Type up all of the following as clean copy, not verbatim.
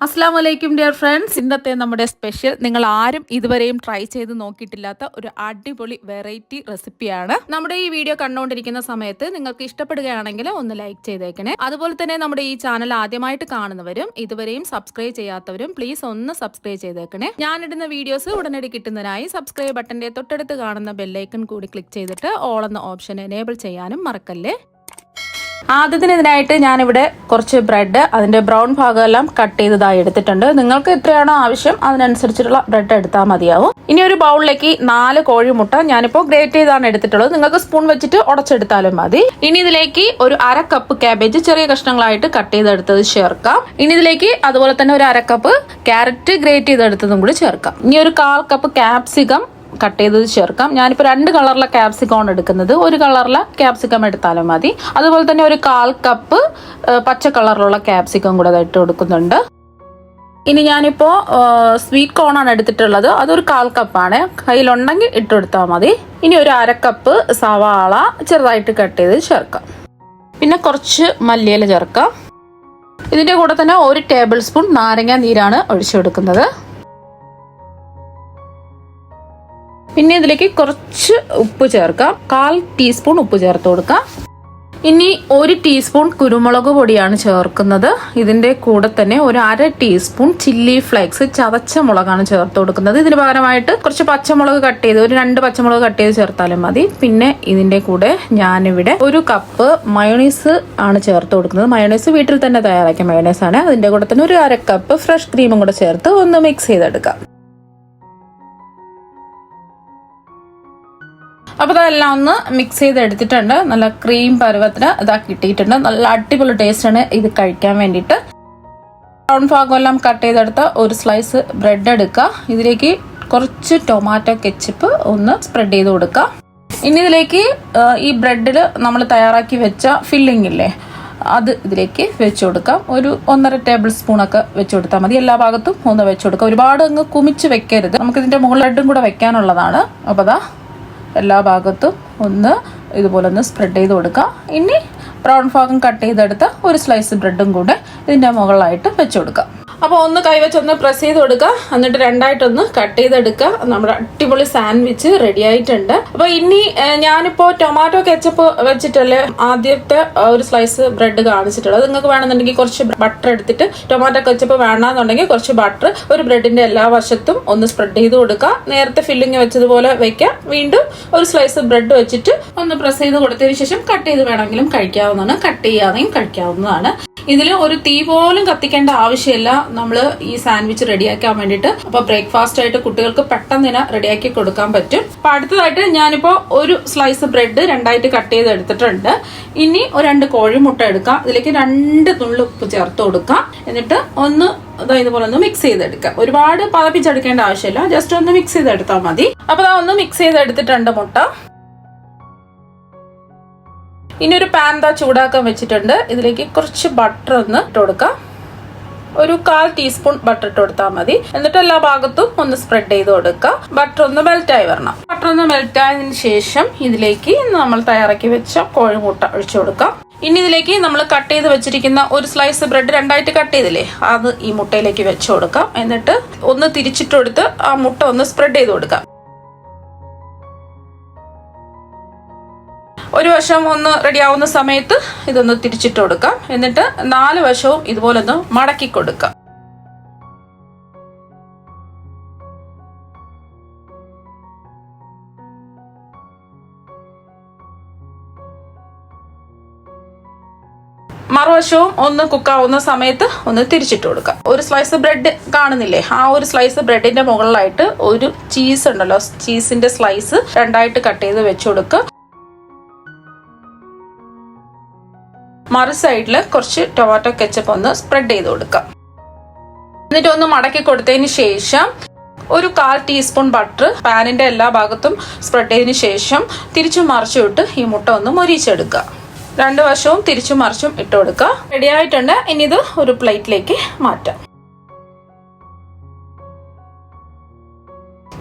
അസ്സലാമു അലൈക്കും dear friends. ഇന്നത്തെ നമ്മുടെ സ്പെഷ്യൽ നിങ്ങൾ ആരും ഇതുവരെയും ട്രൈ ചെയ്ത് നോക്കിയിട്ടില്ലാത്ത ഒരു അടിപൊളി വെറൈറ്റി റെസിപ്പിയാണ്. നമ്മുടെ ഈ വീഡിയോ കണ്ടുകൊണ്ടിരിക്കുന്ന സമയത്ത് നിങ്ങൾക്ക് ഇഷ്ടപ്പെടുകയാണെങ്കിൽ ഒന്ന് ലൈക്ക് ചെയ്തേക്കണേ. അതുപോലെ തന്നെ നമ്മുടെ ഈ ചാനൽ ആദ്യമായിട്ട് കാണുന്നവരും ഇതുവരെയും സബ്സ്ക്രൈബ് ചെയ്യാത്തവരും പ്ലീസ് ഒന്ന് സബ്സ്ക്രൈബ് ചെയ്തേക്കണേ. ഞാനിടുന്ന വീഡിയോസ് ഉടനടി കിട്ടുന്നതിനായി സബ്സ്ക്രൈബ് ബട്ടന്റെ തൊട്ടടുത്ത് കാണുന്ന ബെല്ലൈക്കൺ കൂടി ക്ലിക്ക് ചെയ്തിട്ട് ഓൾ എന്ന ഓപ്ഷൻ എനേബിൾ ചെയ്യാനും മറക്കല്ലേ. ആദ്യത്തിന് ഇതിനായിട്ട് ഞാനിവിടെ കുറച്ച് ബ്രെഡ് അതിൻ്റെ ബ്രൗൺ ഭാഗമെല്ലാം കട്ട് ചെയ്തതായി എടുത്തിട്ടുണ്ട്. നിങ്ങൾക്ക് എത്രയാണോ ആവശ്യം അതിനനുസരിച്ചിട്ടുള്ള ബ്രെഡ് എടുത്താൽ മതിയാവും. ഇനി ഒരു ബൗളിലേക്ക് 4 കോഴിമുട്ട ഞാനിപ്പോൾ ഗ്രേറ്റ് ചെയ്താണ് എടുത്തിട്ടുള്ളത്. നിങ്ങൾക്ക് സ്പൂൺ വെച്ചിട്ട് ഉടച്ചെടുത്താലും മതി. ഇനി ഇതിലേക്ക് ഒരു 1/2 കപ്പ് ക്യാബേജ് ചെറിയ കഷ്ണങ്ങളായിട്ട് കട്ട് ചെയ്തെടുത്തത് ചേർക്കാം. ഇനി ഇതിലേക്ക് അതുപോലെ തന്നെ ഒരു 1/2 കപ്പ് ക്യാരറ്റ് ഗ്രേറ്റ് ചെയ്തെടുത്തതും കൂടി ചേർക്കാം. ഇനി ഒരു 1/4 കപ്പ് ക്യാപ്സിക്കം കട്ട് ചെയ്തത് ചേർക്കാം. ഞാനിപ്പോൾ 2 കളറിലെ ക്യാപ്സിക്കമാണ് എടുക്കുന്നത്. ഒരു കളറിലെ ക്യാപ്സിക്കം എടുത്താലും മതി. അതുപോലെ തന്നെ ഒരു 1/4 കപ്പ് പച്ച കളറിലുള്ള ക്യാപ്സിക്കം കൂടെ ഇട്ട് കൊടുക്കുന്നുണ്ട്. ഇനി ഞാനിപ്പോൾ സ്വീറ്റ് കോണാണ് എടുത്തിട്ടുള്ളത്. അതൊരു 1/4 കപ്പാണ്. കയ്യിലുണ്ടെങ്കിൽ ഇട്ടെടുത്താൽ മതി. ഇനി ഒരു 1/2 കപ്പ് സവാള ചെറുതായിട്ട് കട്ട് ചെയ്ത് ചേർക്കാം. പിന്നെ കുറച്ച് മല്ലിയില ചേർക്കാം. ഇതിൻ്റെ കൂടെ തന്നെ 1 ടേബിൾ സ്പൂൺ നാരങ്ങ നീരാണ് ഒഴിച്ചെടുക്കുന്നത്. പിന്നെ ഇതിലേക്ക് കുറച്ച് ഉപ്പ് ചേർക്കാം. 1/4 ടീസ്പൂൺ ഉപ്പ് ചേർത്ത് കൊടുക്കാം. ഇനി 1 ടീസ്പൂൺ കുരുമുളക് പൊടിയാണ് ചേർക്കുന്നത്. ഇതിൻ്റെ കൂടെ തന്നെ ഒരു 1/2 ടീസ്പൂൺ ചില്ലി ഫ്ലേക്സ് ചതച്ച മുളകാണ് ചേർത്ത് കൊടുക്കുന്നത്. ഇതിന് പകരമായിട്ട് കുറച്ച് പച്ചമുളക് കട്ട് ചെയ്ത് ഒരു 2 പച്ചമുളക് കട്ട് ചെയ്ത് ചേർത്താലും മതി. പിന്നെ ഇതിൻ്റെ കൂടെ ഞാനിവിടെ 1 കപ്പ് മയോണൈസ് ആണ് ചേർത്ത് കൊടുക്കുന്നത്. മയോണൈസ് വീട്ടിൽ തന്നെ തയ്യാറാക്കിയ മയോണൈസ് ആണ്. അതിൻ്റെ കൂടെ തന്നെ ഒരു 1/2 കപ്പ് ഫ്രഷ് ക്രീമും കൂടെ ചേർത്ത് ഒന്ന് മിക്സ് ചെയ്തെടുക്കാം. അപ്പോൾ അതെല്ലാം ഒന്ന് മിക്സ് ചെയ്ത് എടുത്തിട്ടുണ്ട്. നല്ല ക്രീം പരുവത്തിന് ഇതാ കിട്ടിയിട്ടുണ്ട്. നല്ല അടിപൊളി ടേസ്റ്റാണ് ഇത് കഴിക്കാൻ വേണ്ടിയിട്ട്. ബ്രൗൺ ഭാഗമെല്ലാം കട്ട് ചെയ്തെടുത്ത ഒരു സ്ലൈസ് ബ്രെഡ് എടുക്കുക. ഇതിലേക്ക് കുറച്ച് ടൊമാറ്റോ കെച്ചപ്പ് ഒന്ന് സ്പ്രെഡ് ചെയ്ത് കൊടുക്കുക. ഇനി ഇതിലേക്ക് ഈ ബ്രെഡിൽ നമ്മൾ തയ്യാറാക്കി വെച്ച ഫില്ലിംഗ് ഇല്ലേ, അത് ഇതിലേക്ക് വെച്ച് കൊടുക്കാം. ഒരു 1.5 ടേബിൾ സ്പൂണൊക്കെ വെച്ച് കൊടുത്താൽ മതി. എല്ലാ ഭാഗത്തും ഒന്ന് വെച്ച് കൊടുക്കാം. ഒരുപാട് അങ്ങ് കുമിച്ച് വെക്കരുത്. നമുക്കിതിൻ്റെ മുകളിലായിട്ടും കൂടെ വെക്കാനുള്ളതാണ്. അപ്പോൾ അതാ എല്ലാ ഭാഗത്തും ഒന്ന് ഇതുപോലെ ഒന്ന് സ്പ്രെഡ് ചെയ്ത് കൊടുക്കുക. ഇനി ബ്രൗൺ ഭാഗം കട്ട് ചെയ്തെടുത്ത ഒരു സ്ലൈസ് ബ്രെഡും കൂടെ ഇതിൻ്റെ മുകളിലായിട്ട് വെച്ച് കൊടുക്കുക. അപ്പോൾ ഒന്ന് കൈവച്ചൊന്ന് പ്രസ് ചെയ്ത് കൊടുക്കുക. എന്നിട്ട് 2ആയിട്ടൊന്ന് കട്ട് ചെയ്തെടുക്കുക. നമ്മുടെ അടിപൊളി സാൻഡ്വിച്ച് റെഡി ആയിട്ടുണ്ട്. അപ്പോൾ ഇനി ഞാനിപ്പോൾ ടൊമാറ്റോ കെച്ചപ്പ് വെച്ചിട്ടല്ലേ ആദ്യത്തെ ഒരു സ്ലൈസ് ബ്രെഡ് കാണിച്ചിട്ടുള്ളത്. നിങ്ങൾക്ക് വേണമെന്നുണ്ടെങ്കിൽ കുറച്ച് ബട്ടർ എടുത്തിട്ട്, ടൊമാറ്റോ കെച്ചപ്പ് വേണമെന്നുണ്ടെങ്കിൽ കുറച്ച് ബട്ടർ ഒരു ബ്രെഡിന്റെ എല്ലാ വശത്തും ഒന്ന് സ്പ്രെഡ് ചെയ്ത് കൊടുക്കുക. നേരത്തെ ഫില്ലിങ് വെച്ചതുപോലെ വെക്കാം. വീണ്ടും ഒരു സ്ലൈസ് ബ്രെഡ് വെച്ചിട്ട് ഒന്ന് പ്രസ് ചെയ്ത് കൊടുത്തതിന് ശേഷം കട്ട് ചെയ്ത് വേണമെങ്കിലും കഴിക്കാവുന്നതാണ്. കട്ട് ചെയ്യാതെയും കഴിക്കാവുന്നതാണ്. ഇതിൽ ഒരു തീ പോലും കത്തിക്കേണ്ട ആവശ്യമില്ല നമ്മൾ ഈ സാൻഡ്വിച്ച് റെഡിയാക്കാൻ വേണ്ടിയിട്ട്. അപ്പൊ ബ്രേക്ക്ഫാസ്റ്റ് ആയിട്ട് കുട്ടികൾക്ക് പെട്ടെന്ന് തന്നെ റെഡിയാക്കി കൊടുക്കാൻ പറ്റും. അപ്പൊ അടുത്തതായിട്ട് ഞാനിപ്പോ ഒരു സ്ലൈസ് ബ്രെഡ് 2ആയിട്ട് കട്ട് ചെയ്ത് എടുത്തിട്ടുണ്ട്. ഇനി ഒരു 2 കോഴിമുട്ട എടുക്കാം. ഇതിലേക്ക് 2 നുള്ളി ഉപ്പ് ചേർത്ത് കൊടുക്കാം. എന്നിട്ട് ഒന്ന് ഇതുപോലെ ഒന്ന് മിക്സ് ചെയ്തെടുക്കാം. ഒരുപാട് പതപ്പിച്ചെടുക്കേണ്ട ആവശ്യമില്ല. ജസ്റ്റ് ഒന്ന് മിക്സ് ചെയ്തെടുത്താൽ മതി. അപ്പൊ ഒന്ന് മിക്സ് ചെയ്തെടുത്തിട്ടുണ്ട് മുട്ട. ഇനി ഒരു പാൻ ചൂടാക്കാൻ വെച്ചിട്ടുണ്ട്. ഇതിലേക്ക് കുറച്ച് ബട്ടർ ഒന്ന് ഇട്ട് കൊടുക്കാം. ഒരു 1/4 ടീസ്പൂൺ ബട്ടർ ഇട്ട് കൊടുത്താൽ മതി. എന്നിട്ട് എല്ലാ ഭാഗത്തും ഒന്ന് സ്പ്രെഡ് ചെയ്ത് കൊടുക്കുക. ബട്ടർ ഒന്ന് മെൽറ്റായി വരണം. ബട്ടർ ഒന്ന് മെൽറ്റായതിനു ശേഷം ഇതിലേക്ക് നമ്മൾ തയ്യാറാക്കി വെച്ച കോഴിമുട്ട ഒഴിച്ചു കൊടുക്കാം. ഇനി ഇതിലേക്ക് നമ്മൾ കട്ട് ചെയ്ത് വെച്ചിരിക്കുന്ന ഒരു സ്ലൈസ് ബ്രെഡ് 2ആയിട്ട് കട്ട് ചെയ്തില്ലേ, അത് ഈ മുട്ടയിലേക്ക് വെച്ചു കൊടുക്കാം. എന്നിട്ട് ഒന്ന് തിരിച്ചിട്ട് കൊടുത്ത് ആ മുട്ട ഒന്ന് സ്പ്രെഡ് ചെയ്ത് കൊടുക്കാം. ഒരു വശം ഒന്ന് റെഡി ആവുന്ന സമയത്ത് ഇതൊന്ന് തിരിച്ചിട്ട് കൊടുക്കാം. എന്നിട്ട് 4 വശവും ഇതുപോലെ ഒന്ന് മടക്കി കൊടുക്കാം. മറുവശവും ഒന്ന് കുക്കാവുന്ന സമയത്ത് ഒന്ന് തിരിച്ചിട്ട് കൊടുക്കാം. ഒരു സ്ലൈസ് ബ്രെഡ് കാണുന്നില്ലേ, ആ ഒരു സ്ലൈസ് ബ്രെഡിന്റെ മുകളിലായിട്ട് ഒരു ചീസ് ഉണ്ടല്ലോ, ചീസിന്റെ സ്ലൈസ് 2ആയിട്ട് കട്ട് ചെയ്ത് വെച്ച് കൊടുക്കുക. മറു സൈഡിൽ കുറച്ച് ടൊമാറ്റോ കെച്ചപ്പ് ഒന്ന് സ്പ്രെഡ് ചെയ്ത് കൊടുക്കാം. എന്നിട്ട് ഒന്ന് മടക്കി കൊടുത്തതിന് ശേഷം ഒരു 1/4 ടീസ്പൂൺ ബട്ടർ പാനിന്റെ എല്ലാ ഭാഗത്തും സ്പ്രെഡ് ചെയ്തതിന് ശേഷം തിരിച്ചും മറിച്ചും ഇട്ട് ഈ മുട്ട ഒന്ന് മൊരിച്ചെടുക്കുക. 2 വശവും തിരിച്ചും മറിച്ചും ഇട്ട് കൊടുക്കുക. റെഡി ആയിട്ടുണ്ട്. ഇനി ഇത് ഒരു പ്ലേറ്റിലേക്ക് മാറ്റാം.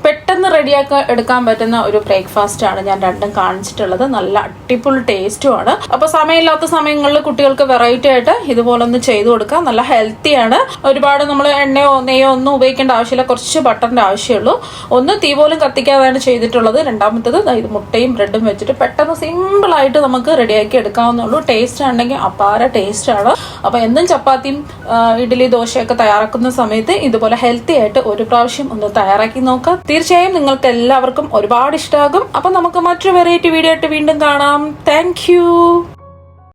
പെട്ടെന്ന് റെഡിയാക്കി എടുക്കാൻ പറ്റുന്ന ഒരു ബ്രേക്ക്ഫാസ്റ്റ് ആണ് ഞാൻ രണ്ടും കാണിച്ചിട്ടുള്ളത്. നല്ല അടിപൊളി ടേസ്റ്റുമാണ്. അപ്പൊ സമയമില്ലാത്ത സമയങ്ങളിൽ കുട്ടികൾക്ക് വെറൈറ്റി ആയിട്ട് ഇതുപോലെ ഒന്ന് ചെയ്തു കൊടുക്കാം. നല്ല ഹെൽത്തിയാണ്. ഒരുപാട് നമ്മൾ എണ്ണയോ നെയ്യോ ഒന്നും ഉപയോഗിക്കേണ്ട ആവശ്യമില്ല. കുറച്ച് ബട്ടറിന്റെ ആവശ്യമുള്ളൂ. ഒന്ന് തീ പോലും കത്തിക്കാതാണ് ചെയ്തിട്ടുള്ളത്. രണ്ടാമത്തത് ഇത് മുട്ടയും ബ്രെഡും വെച്ചിട്ട് പെട്ടെന്ന് സിമ്പിൾ ആയിട്ട് നമുക്ക് റെഡിയാക്കി എടുക്കാവുന്നുള്ളൂ. ടേസ്റ്റ് ആണെങ്കിൽ അപാര ടേസ്റ്റ് ആണ്. അപ്പൊ എന്നും ചപ്പാത്തിയും ഇഡ്ഡലി ദോശയൊക്കെ തയ്യാറാക്കുന്ന സമയത്ത് ഇതുപോലെ ഹെൽത്തി ആയിട്ട് ഒരു പ്രാവശ്യം ഒന്ന് തയ്യാറാക്കി നോക്കാം. തീർച്ചയായും നിങ്ങൾക്ക് എല്ലാവർക്കും ഒരുപാട് ഇഷ്ടമാകും. അപ്പൊ നമുക്ക് മറ്റൊരു വെറൈറ്റി വീഡിയോ ആയിട്ട് വീണ്ടും കാണാം. താങ്ക്